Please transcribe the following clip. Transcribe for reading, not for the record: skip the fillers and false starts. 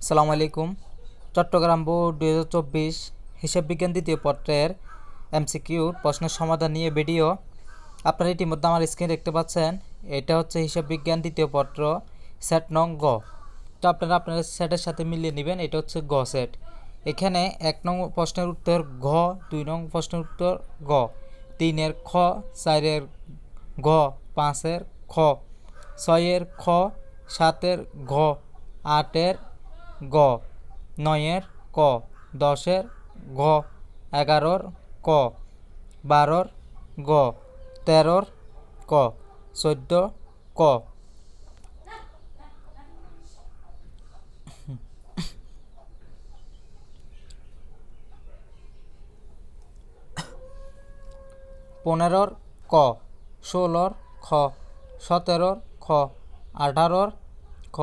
আসসালামু আলাইকুম। চট্টগ্রাম বোর্ড 2024 হিসাব বিজ্ঞান দ্বিতীয় পত্রের এমসিকিউ প্রশ্নের সমাধান নিয়ে ভিডিও। আপনারা ইতিমধ্যে আমার স্ক্রিন দেখতে পাচ্ছেন। এটা হচ্ছে হিসাব বিজ্ঞান দ্বিতীয় পত্র সেট নং গ। তো আপনারা আপনার সেটের সাথে মিলিয়ে নেবেন। এটা হচ্ছে গ সেট। এখানে 1 নং প্রশ্নের উত্তর ঘ, 2 নং প্রশ্নের উত্তর গ, 3-এর খ, 4-এর ঘ, 5-এর খ, 6-এর খ, 7-এর ঘ, 8-এর গ, 9-এর ক, 10-এর ঘ, 11-র ক, 12-র গ, 13-র ক, 14 ক। 15-র ক, 16-র খ, 17-র খ, 18-র খ,